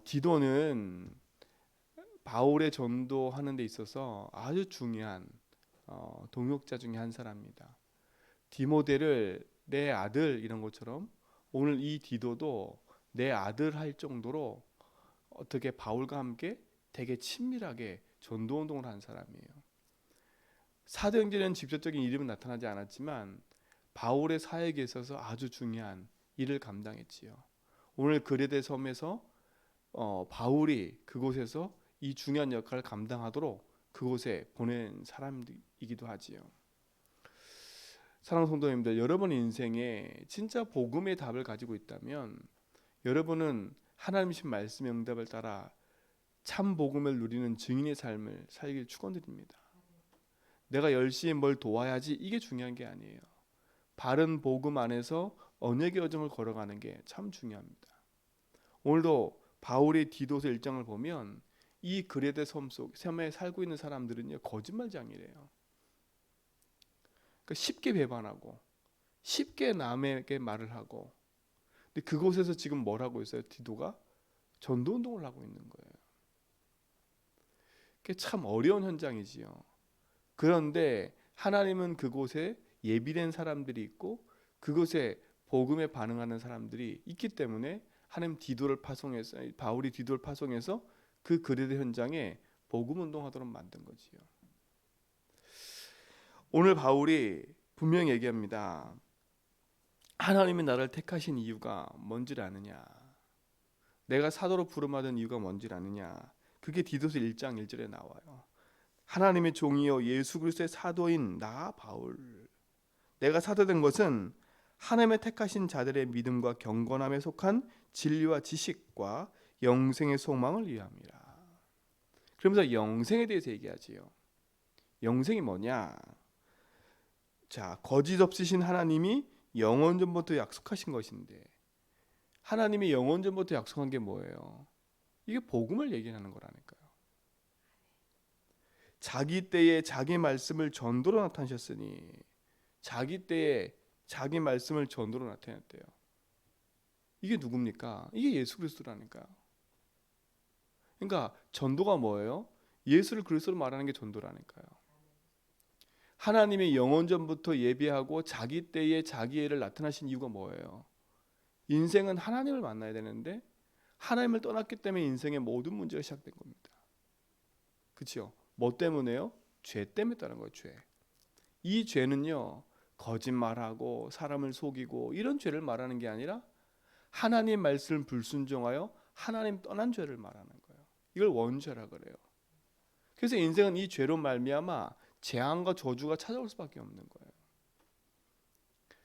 디도는 바울의 전도하는 데 있어서 아주 중요한 동역자 중에 한 사람입니다. 디모데를 내 아들 이런 것처럼 오늘 이 디도도 내 아들 할 정도로 어떻게 바울과 함께 되게 친밀하게 전도 운동을 한 사람이에요. 사도행전에는 직접적인 이름은 나타나지 않았지만 바울의 사역에 있어서 아주 중요한 일을 감당했지요. 오늘 그레데 섬에서 바울이 그곳에서 이 중요한 역할을 감당하도록 그곳에 보낸 사람이기도 하지요. 사랑하는 성도님들, 여러분의 인생에 진짜 복음의 답을 가지고 있다면 여러분은 하나님이신 말씀의 응답을 따라 참 복음을 누리는 증인의 삶을 살길 축원드립니다. 내가 열심히 뭘 도와야지 이게 중요한 게 아니에요. 바른 복음 안에서 언약의 여정을 걸어가는 게 참 중요합니다. 오늘도 바울의 디도서 1장을 보면 이 그레데 섬에 살고 있는 사람들은요 거짓말장이래요. 그러니까 쉽게 배반하고 쉽게 남에게 말을 하고, 근데 그곳에서 지금 뭘 하고 있어요? 디도가 전도운동을 하고 있는 거예요. 그게 참 어려운 현장이지요. 그런데 하나님은 그곳에 예비된 사람들이 있고 그곳에 복음에 반응하는 사람들이 있기 때문에 하나님 디도를 파송해서, 바울이 디도를 파송해서 그 그레데 현장에 복음 운동하도록 만든 거지요. 오늘 바울이 분명히 얘기합니다. 하나님이 나를 택하신 이유가 뭔지를 아느냐? 내가 사도로 부름받은 이유가 뭔지를 아느냐? 그게 디도서 1장 1절에 나와요. 하나님의 종이요 예수 그리스도의 사도인 나 바울, 내가 사도된 것은 하나님의 택하신 자들의 믿음과 경건함에 속한 진리와 지식과 영생의 소망을 위함이라. 그러면서 영생에 대해서 얘기하지요. 영생이 뭐냐? 자, 거짓 없으신 하나님이 영원 전부터 약속하신 것인데, 하나님이 영원 전부터 약속한 게 뭐예요? 이게 복음을 얘기하는 거라니까요. 자기 때에 자기 말씀을 전도로 나타내셨으니, 자기 때에 자기 말씀을 전도로 나타냈대요. 이게 누굽니까? 이게 예수 그리스도라니까요. 그러니까 전도가 뭐예요? 예수를 그리스도로 말하는 게 전도라니까요. 하나님의 영원 전부터 예비하고 자기 때에 자기 애를 나타나신 이유가 뭐예요? 인생은 하나님을 만나야 되는데 하나님을 떠났기 때문에 인생의 모든 문제가 시작된 겁니다. 그렇죠? 뭐 때문에요? 죄 때문에 따른 거예요. 죄. 이 죄는요, 거짓말하고 사람을 속이고 이런 죄를 말하는 게 아니라 하나님 말씀을 불순종하여 하나님 떠난 죄를 말하는 거예요. 이걸 원죄라 그래요. 그래서 인생은 이 죄로 말미암아 재앙과 저주가 찾아올 수밖에 없는 거예요.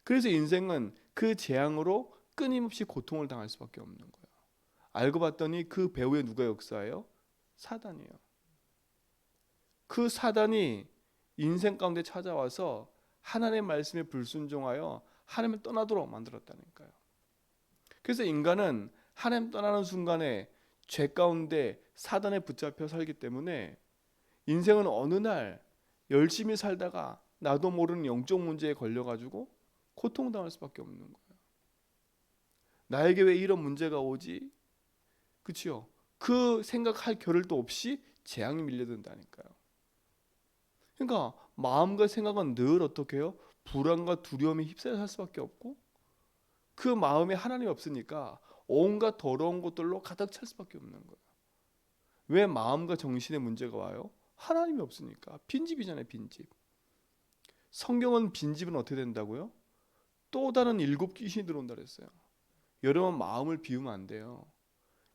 그래서 인생은 그 재앙으로 끊임없이 고통을 당할 수밖에 없는 거예요. 알고 봤더니 그 배후에 누가 역사해요? 사단이에요. 그 사단이 인생 가운데 찾아와서 하나님의 말씀에 불순종하여 하나님을 떠나도록 만들었다니까요. 그래서 인간은 하나님 떠나는 순간에 죄 가운데 사단에 붙잡혀 살기 때문에 인생은 어느 날 열심히 살다가 나도 모르는 영적 문제에 걸려가지고 고통당할 수밖에 없는 거예요. 나에게 왜 이런 문제가 오지? 그렇죠? 그 생각할 겨를도 없이 재앙이 밀려든다니까요. 그러니까 마음과 생각은 늘 어떻게 해요? 불안과 두려움에 휩싸여 살 수밖에 없고, 그 마음에 하나님이 없으니까 온갖 더러운 것들로 가득 찰 수밖에 없는 거예요. 왜 마음과 정신에 문제가 와요? 하나님이 없으니까. 빈집이잖아요, 빈집. 성경은 빈집은 어떻게 된다고요? 또 다른 7 귀신이 들어온다 그랬어요. 여러분 마음을 비우면 안 돼요.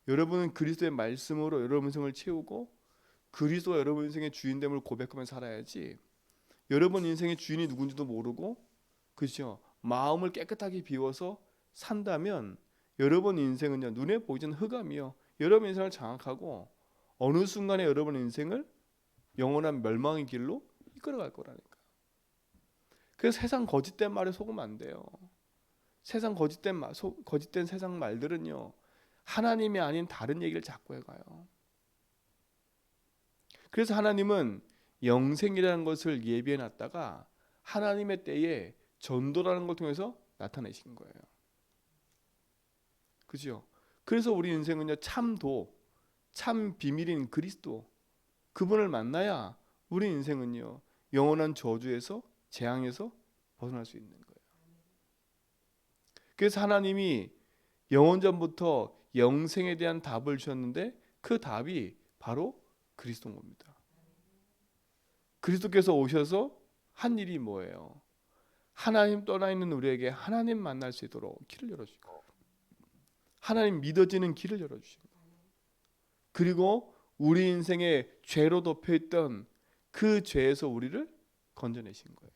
여러분은 그리스도의 말씀으로 여러분 인생을 채우고 그리스도가 여러분 인생의 주인됨을 고백하며 살아야지, 여러분 인생의 주인이 누군지도 모르고, 그렇죠? 마음을 깨끗하게 비워서 산다면 여러분 인생은요, 눈에 보이는 흑암이요, 여러분 인생을 장악하고 어느 순간에 여러분 인생을 영원한 멸망의 길로 이끌어갈 거라니까. 그래서 세상 거짓된 말에 속으면 안 돼요. 세상 거짓된 세상 말들은요, 하나님이 아닌 다른 얘기를 자꾸 해가요. 그래서 하나님은 영생이라는 것을 예비해 놨다가 하나님의 때에 전도라는 걸 통해서 나타내신 거예요. 그죠? 그래서 우리 인생은요, 참 비밀인 그리스도, 그분을 만나야 우리 인생은요, 영원한 저주에서, 재앙에서 벗어날 수 있는 거예요. 그래서 하나님이 영원전부터 영생에 대한 답을 주셨는데 그 답이 바로 그리스도인 겁니다. 그리스도께서 오셔서 한 일이 뭐예요? 하나님 떠나 있는 우리에게 하나님 만날 수 있도록 길을 열어주시고, 하나님 믿어지는 길을 열어주시고, 그리고 우리 인생에 죄로 덮여있던 그 죄에서 우리를 건져내신 거예요.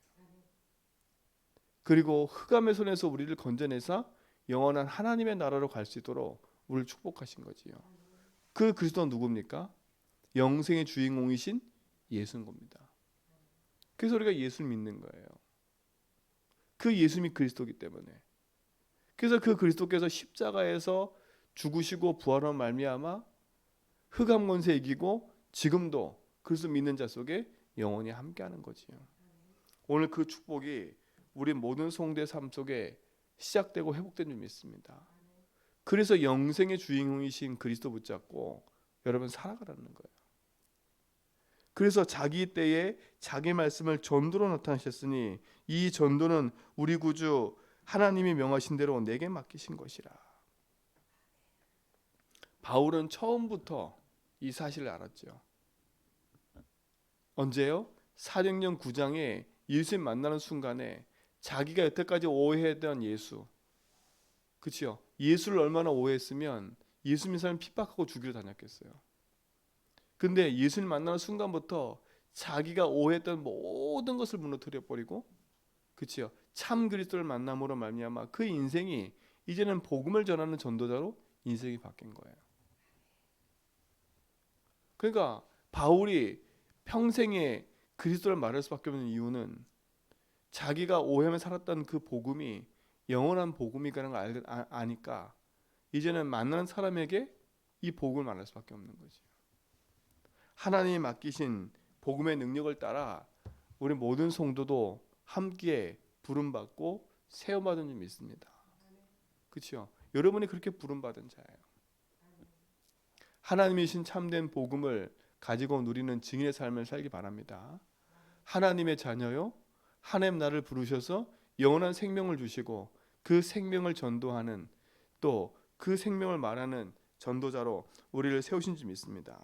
그리고 흑암의 손에서 우리를 건져내사 영원한 하나님의 나라로 갈 수 있도록 우리를 축복하신 거지요. 그 그리스도는 누굽니까? 영생의 주인공이신 예수인 겁니다. 그래서 우리가 예수를 믿는 거예요. 그 예수님이 그리스도이기 때문에. 그래서 그 그리스도께서 십자가에서 죽으시고 부활한 말미암아 흑암 권세 이기고 지금도 그리스도 믿는 자 속에 영원히 함께하는 거지요. 오늘 그 축복이 우리 모든 성도의 삶 속에 시작되고 회복된 줄 믿습니다. 그래서 영생의 주인공이신 그리스도 붙잡고 여러분 살아가라는 거예요. 그래서 자기 때에 자기 말씀을 전도로 나타내셨으니 이 전도는 우리 구주 하나님이 명하신 대로 내게 맡기신 것이라. 바울은 처음부터 이 사실을 알았죠. 언제요? 사도행전 9장에 예수님 만나는 순간에 자기가 여태까지 오해했던 예수, 그렇죠? 예수를 얼마나 오해했으면 예수님 사람 핍박하고 죽이러 다녔겠어요. 근데 예수님 만나는 순간부터 자기가 오해했던 모든 것을 무너뜨려 버리고, 그렇죠? 참 그리스도를 만남으로 말미암아 그 인생이 이제는 복음을 전하는 전도자로 인생이 바뀐 거예요. 그러니까 바울이 평생에 그리스도를 말할 수밖에 없는 이유는 자기가 오해만 살았던 그 복음이 영원한 복음이라는 걸 아니까 이제는 만나는 사람에게 이 복음을 말할 수밖에 없는 거지. 하나님이 맡기신 복음의 능력을 따라 우리 모든 성도도 함께 부름받고 세움받은 줄 믿습니다. 그렇죠? 여러분이 그렇게 부름받은 자예요. 하나님이신 참된 복음을 가지고 누리는 증인의 삶을 살기 바랍니다. 하나님의 자녀요, 하나님 나를 부르셔서 영원한 생명을 주시고 그 생명을 전도하는, 또 그 생명을 말하는 전도자로 우리를 세우신 줄 믿습니다.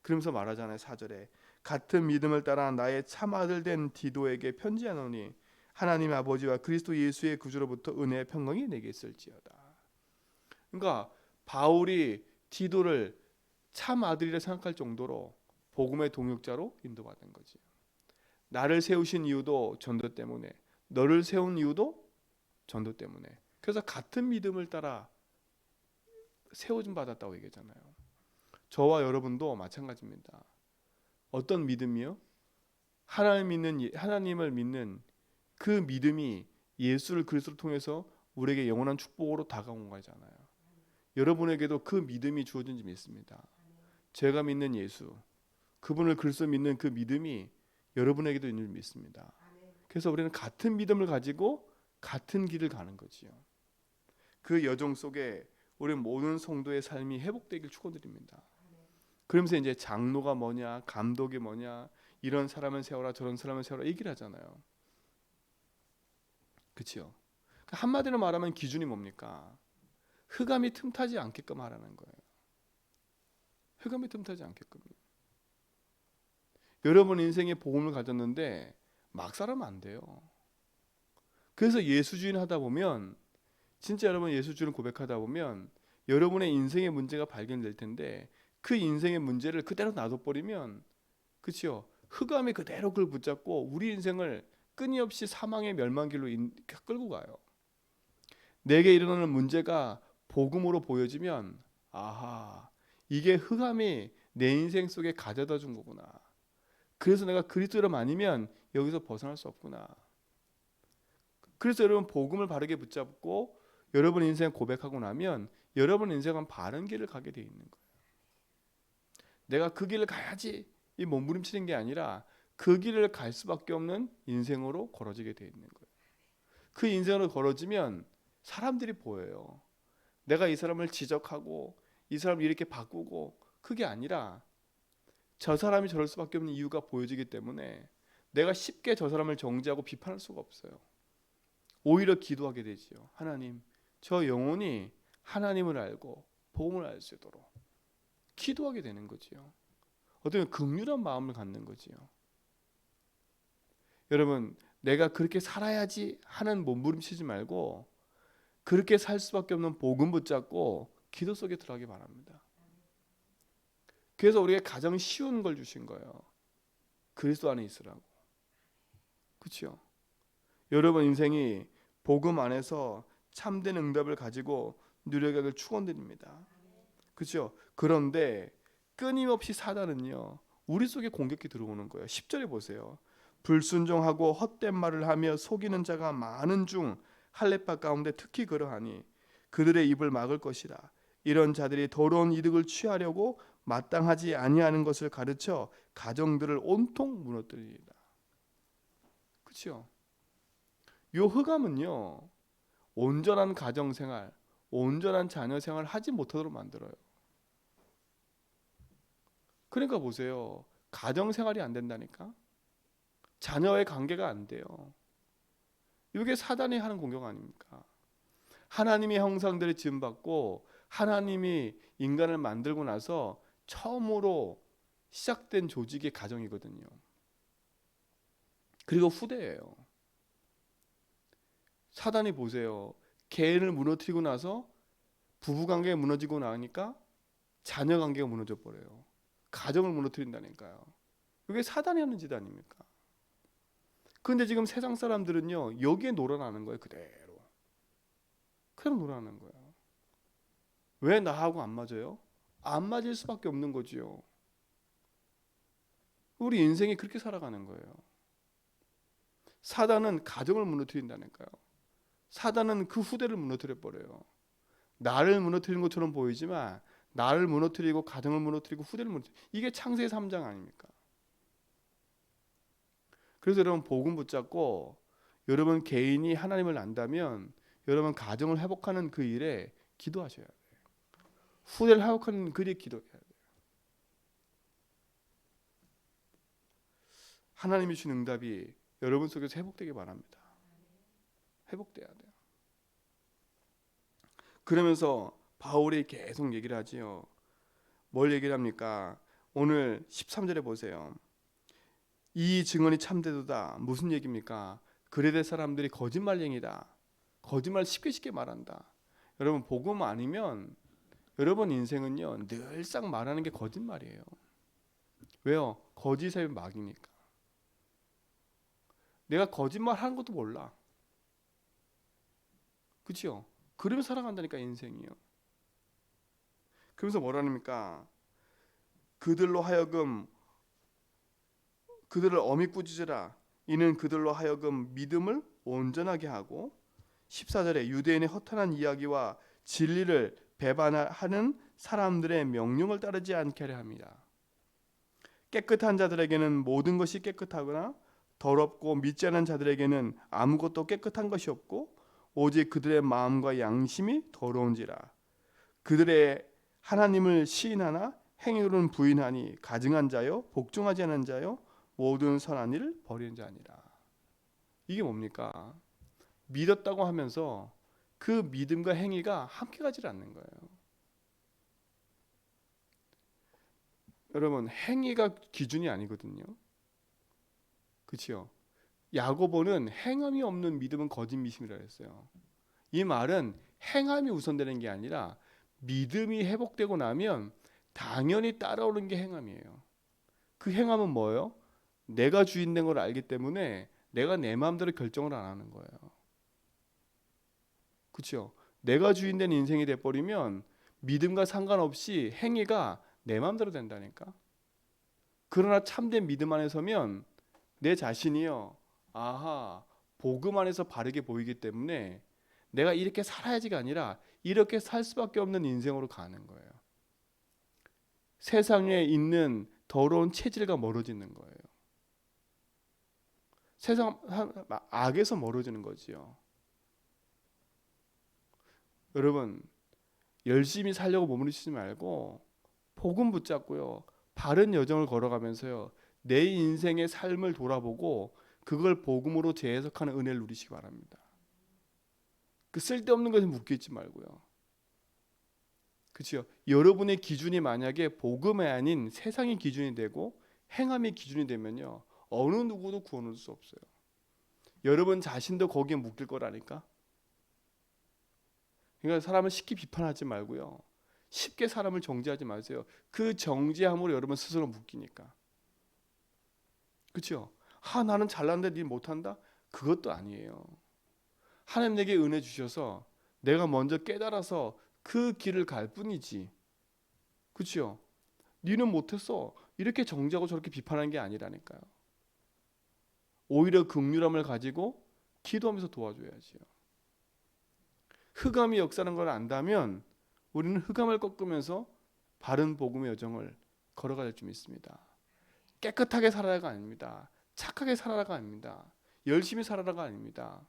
그러면서 말하잖아요. 4절에 같은 믿음을 따라 나의 참아들 된 디도에게 편지하노니 하나님 아버지와 그리스도 예수의 구주로부터 은혜의 평강이 내게 있을지어다. 그러니까 바울이 디도를 참 아들이라 생각할 정도로 복음의 동역자로 인도받은 거지. 나를 세우신 이유도 전도 때문에, 너를 세운 이유도 전도 때문에. 그래서 같은 믿음을 따라 세워준 받았다고 얘기하잖아요. 저와 여러분도 마찬가지입니다. 어떤 믿음이요? 하나님을 믿는 그 믿음이 예수를 그리스도를 통해서 우리에게 영원한 축복으로 다가온 거잖아요. 여러분에게도 그 믿음이 주어진지 믿습니다. 제가 믿는 예수, 그분을 그리스도 믿는 그 믿음이 여러분에게도 있는 줄 믿습니다. 그래서 우리는 같은 믿음을 가지고 같은 길을 가는 거지요. 그 여정 속에 우리 모든 성도의 삶이 회복되길 축원드립니다. 그러면서 이제 장로가 뭐냐, 감독이 뭐냐, 이런 사람은 세워라, 저런 사람은 세워라 얘기를 하잖아요. 그렇죠? 한마디로 말하면 기준이 뭡니까? 흑암이 틈타지 않게끔 하라는 거예요. 흑암이 틈타지 않게끔. 여러분 인생에 복음을 가졌는데 막 살면 안 돼요. 그래서 예수주의 하다 보면, 진짜 여러분 예수주의를 고백하다 보면 여러분의 인생의 문제가 발견될 텐데 그 인생의 문제를 그대로 놔둬버리면, 그렇죠? 흑암이 그대로 그걸 붙잡고 우리 인생을 끊임없이 사망의 멸망길로 끌고 가요. 내게 일어나는 문제가 복음으로 보여지면, 아하, 이게 흑암이 내 인생 속에 가져다 준 거구나. 그래서 내가 그리스도를 아니면 여기서 벗어날 수 없구나. 그래서 여러분 복음을 바르게 붙잡고 여러분 인생 고백하고 나면 여러분 인생은 바른 길을 가게 돼 있는 거예요. 내가 그 길을 가야지 이 몸부림치는 게 아니라 그 길을 갈 수밖에 없는 인생으로 걸어지게 돼 있는 거예요. 그 인생으로 걸어지면 사람들이 보여요. 내가 이 사람을 지적하고 이 사람을 이렇게 바꾸고, 그게 아니라 저 사람이 저럴 수밖에 없는 이유가 보여지기 때문에 내가 쉽게 저 사람을 정죄하고 비판할 수가 없어요. 오히려 기도하게 되지요. 하나님, 저 영혼이 하나님을 알고 복음을 알 수 있도록 기도하게 되는 거지요. 어떤 긍휼한 마음을 갖는 거지요. 여러분, 내가 그렇게 살아야지 하는 몸부림치지 말고 그렇게 살 수밖에 없는 복음 붙잡고 기도 속에 들어가기 바랍니다. 그래서 우리에게 가장 쉬운 걸 주신 거예요. 그리스도 안에 있으라고. 그렇죠? 여러분 인생이 복음 안에서 참된 응답을 가지고 누려가길 축원드립니다. 그렇죠? 그런데 끊임없이 사단은요, 우리 속에 공격이 들어오는 거예요. 10절에 보세요. 불순종하고 헛된 말을 하며 속이는 자가 많은 중 할례바 가운데 특히 그러하니 그들의 입을 막을 것이라. 이런 자들이 더러운 이득을 취하려고 마땅하지 아니하는 것을 가르쳐 가정들을 온통 무너뜨리리라. 그렇죠? 요 흑암은요, 온전한 가정생활, 온전한 자녀생활 하지 못하도록 만들어요. 그러니까 보세요. 가정생활이 안 된다니까. 자녀의 관계가 안 돼요. 이게 사단이 하는 공격 아닙니까? 하나님의 형상들이 지음받고 하나님이 인간을 만들고 나서 처음으로 시작된 조직이 가정이거든요. 그리고 후대예요. 사단이 보세요. 개인을 무너뜨리고 나서 부부관계가 무너지고 나니까 자녀관계가 무너져 버려요. 가정을 무너뜨린다니까요. 이게 사단이 하는 짓 아닙니까? 그런데 지금 세상 사람들은요, 여기에 놀아나는 거예요. 그대로 놀아나는 거예요. 왜 나하고 안 맞아요? 안 맞을 수밖에 없는 거지요. 우리 인생이 그렇게 살아가는 거예요. 사단은 가정을 무너뜨린다니까요. 사단은 그 후대를 무너뜨려 버려요. 나를 무너뜨리는 것처럼 보이지만 나를 무너뜨리고 가정을 무너뜨리고 후대를 무너뜨리고, 이게 창세기 3장 아닙니까? 그래서 여러분 복음 붙잡고 여러분 개인이 하나님을 안다면 여러분 가정을 회복하는 그 일에 기도하셔야 돼요. 후대를 회복하는 그 일에 기도해야 돼요. 하나님이 주신 응답이 여러분 속에서 회복되기 바랍니다. 회복돼야 돼요. 그러면서 바울이 계속 얘기를 하지요. 뭘 얘기를 합니까? 오늘 13절에 보세요. 이 증언이 참되도다. 무슨 얘기입니까? 그레데 사람들이 거짓말쟁이다. 거짓말 쉽게 말한다. 여러분 복음 아니면 여러분 인생은요, 늘상 말하는 게 거짓말이에요. 왜요? 거짓의 막이니까. 내가 거짓말 하는 것도 몰라. 그렇죠? 그러면 살아간다니까 인생이요. 그러면서 뭐라 합니까? 그들로 하여금 그들을 어미 꾸짖으라. 이는 그들로 하여금 믿음을 온전하게 하고, 14절에 유대인의 허탄한 이야기와 진리를 배반하는 사람들의 명령을 따르지 않게 하려 합니다. 깨끗한 자들에게는 모든 것이 깨끗하거나 더럽고 믿지 않은 자들에게는 아무것도 깨끗한 것이 없고 오직 그들의 마음과 양심이 더러운지라. 그들의 하나님을 시인하나 행위로는 부인하니 가증한 자요 복종하지 않은 자요 모든 선한 일을 버리는 자니라. 이게 뭡니까? 믿었다고 하면서 그 믿음과 행위가 함께 가지 않는 거예요. 여러분 행위가 기준이 아니거든요. 그렇죠? 야고보는 행함이 없는 믿음은 거짓 믿음이라 했어요. 이 말은 행함이 우선되는 게 아니라 믿음이 회복되고 나면 당연히 따라오는 게 행함이에요. 그 행함은 뭐예요? 내가 주인 된 걸 알기 때문에 내가 내 마음대로 결정을 안 하는 거예요. 그렇죠? 내가 주인 된 인생이 돼버리면 믿음과 상관없이 행위가 내 마음대로 된다니까. 그러나 참된 믿음 안에 서면 내 자신이요, 아하, 복음 안에서 바르게 보이기 때문에 내가 이렇게 살아야지가 아니라 이렇게 살 수밖에 없는 인생으로 가는 거예요. 세상에 있는 더러운 체질과 멀어지는 거예요. 세상 악에서 멀어지는 거지요. 여러분 열심히 살려고 머무르시지 말고 복음 붙잡고요. 바른 여정을 걸어가면서요. 내 인생의 삶을 돌아보고 그걸 복음으로 재해석하는 은혜를 누리시기 바랍니다. 그 쓸데없는 것에 묶여 있지 말고요. 그렇죠? 여러분의 기준이 만약에 복음이 아닌 세상의 기준이 되고 행함의 기준이 되면요. 어느 누구도 구원할 수 없어요. 여러분 자신도 거기에 묶일 거라니까. 그러니까 사람을 쉽게 비판하지 말고요. 쉽게 사람을 정죄하지 마세요. 그 정죄함으로 여러분 스스로 묶이니까. 그렇죠? 나는 잘났는데 니 못한다? 그것도 아니에요. 하나님 내게 은혜 주셔서 내가 먼저 깨달아서 그 길을 갈 뿐이지. 그렇죠? 니는 못했어. 이렇게 정죄하고 저렇게 비판하는 게 아니라니까요. 오히려 긍휼함을 가지고 기도하면서 도와줘야지요. 흑암이 역사하는 걸 안다면 우리는 흑암을 꺾으면서 바른 복음의 여정을 걸어가야 될 줄 믿습니다. 깨끗하게 살아라가 아닙니다. 착하게 살아라가 아닙니다. 열심히 살아라가 아닙니다.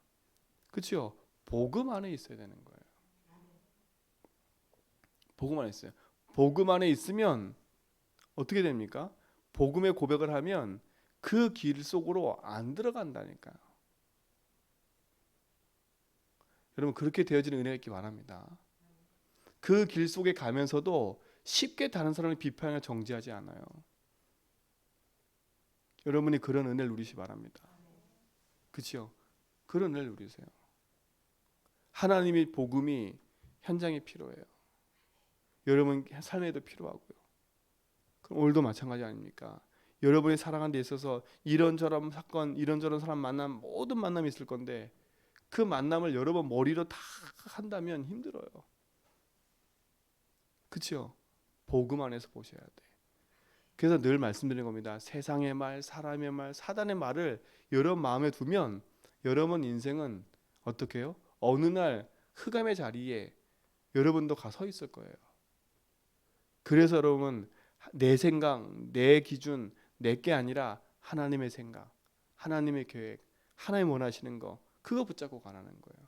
그렇죠? 복음 안에 있어야 되는 거예요. 복음 안에 있어요. 복음 안에 있으면 어떻게 됩니까? 복음의 고백을 하면 그 길 속으로 안 들어간다니까요. 여러분 그렇게 되어지는 은혜가 있기 바랍니다. 그 길 속에 가면서도 쉽게 다른 사람을 비판하거나 정죄하지 않아요. 여러분이 그런 은혜를 누리시기 바랍니다. 그렇죠? 그런 은혜를 누리세요. 하나님의 복음이 현장에 필요해요. 여러분 삶에도 필요하고요. 그럼 오늘도 마찬가지 아닙니까? 여러분이 살아가는 데 있어서 이런저런 사건, 이런저런 사람 만남, 모든 만남이 있을 건데 그 만남을 여러분 머리로 다 한다면 힘들어요. 그렇죠? 복음 안에서 보셔야 돼. 그래서 늘 말씀드리는 겁니다. 세상의 말, 사람의 말, 사단의 말을 여러분 마음에 두면 여러분 인생은 어떻게 해요? 어느 날 흑암의 자리에 여러분도 가 서 있을 거예요. 그래서 여러분 내 생각, 내 기준, 내게 아니라 하나님의 생각, 하나님의 계획, 하나님 원하시는 거 그거 붙잡고 가라는 거예요.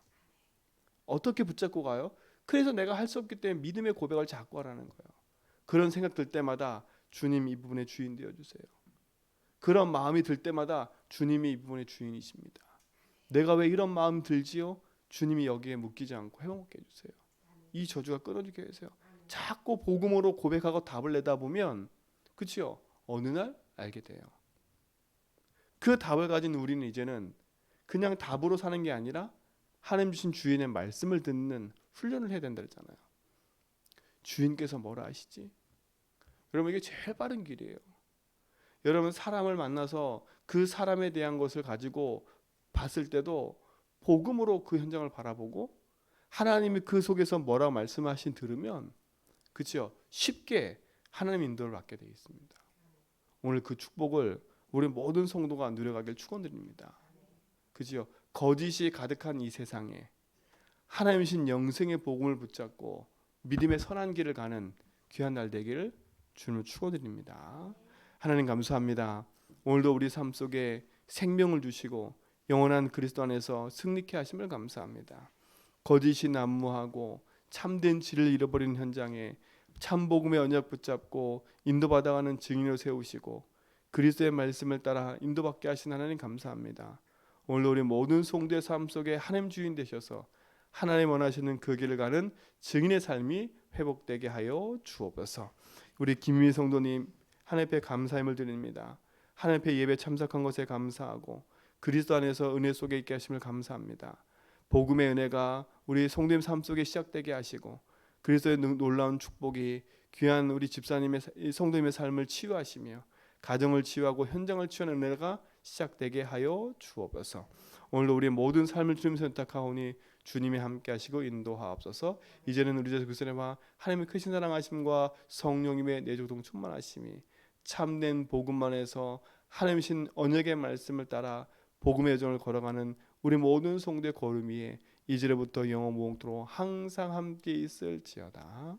어떻게 붙잡고 가요? 그래서 내가 할 수 없기 때문에 믿음의 고백을 자꾸 하라는 거예요. 그런 생각 들 때마다 주님 이 부분의 주인 되어주세요. 그런 마음이 들 때마다 주님이 이 부분의 주인이십니다. 내가 왜 이런 마음 들지요? 주님이 여기에 묶이지 않고 회복하게 해주세요. 이 저주가 끊어지게 해주세요. 자꾸 복음으로 고백하고 답을 내다 보면 그렇죠? 어느 날 알게 돼요. 그 답을 가진 우리는 이제는 그냥 답으로 사는 게 아니라 하나님 주신 주인의 말씀을 듣는 훈련을 해야 된다 그랬잖아요. 주인께서 뭐라 하시지? 여러분 이게 제일 빠른 길이에요. 여러분 사람을 만나서 그 사람에 대한 것을 가지고 봤을 때도 복음으로 그 현장을 바라보고 하나님이 그 속에서 뭐라고 말씀하신 들으면 그렇죠? 쉽게 하나님 인도를 받게 되어 있습니다. 오늘 그 축복을 우리 모든 성도가 누려가길 축원드립니다. 그죠? 거짓이 가득한 이 세상에 하나님이신 영생의 복음을 붙잡고 믿음의 선한 길을 가는 귀한 날 되기를 주님을 축원드립니다. 하나님 감사합니다. 오늘도 우리 삶 속에 생명을 주시고 영원한 그리스도 안에서 승리케 하심을 감사합니다. 거짓이 난무하고 참된 진리를 잃어버리는 현장에 참 복음의 언약 붙잡고 인도받아가는 증인으로 세우시고 그리스도의 말씀을 따라 인도받게 하신 하나님 감사합니다. 오늘 우리 모든 성도의 삶 속에 하나님 주인 되셔서 하나님 원하시는 그 길을 가는 증인의 삶이 회복되게 하여 주옵소서. 우리 김미 성도님 하나님 앞에 감사함을 드립니다. 하나님 앞에 예배 참석한 것에 감사하고 그리스도 안에서 은혜 속에 있게 하심을 감사합니다. 복음의 은혜가 우리 성도님 삶 속에 시작되게 하시고 그리스도의 놀라운 축복이 귀한 우리 집사님의 성도님의 삶을 치유하시며 가정을 치유하고 현장을 치유하는 은혜가 시작되게 하여 주옵소서. 오늘도 우리 모든 삶을 주님 선택하오니 주님이 함께 하시고 인도하옵소서. 이제는 우리 주 그리스도와 하나님의 크신 사랑하심과 성령님의 내조동 충만하심이 참된 복음만에서 하나님이신 언약의 말씀을 따라 복음의 여정을 걸어가는 우리 모든 성도의 걸음 위에 이제부터 영원 무궁토록 항상 함께 있을지어다.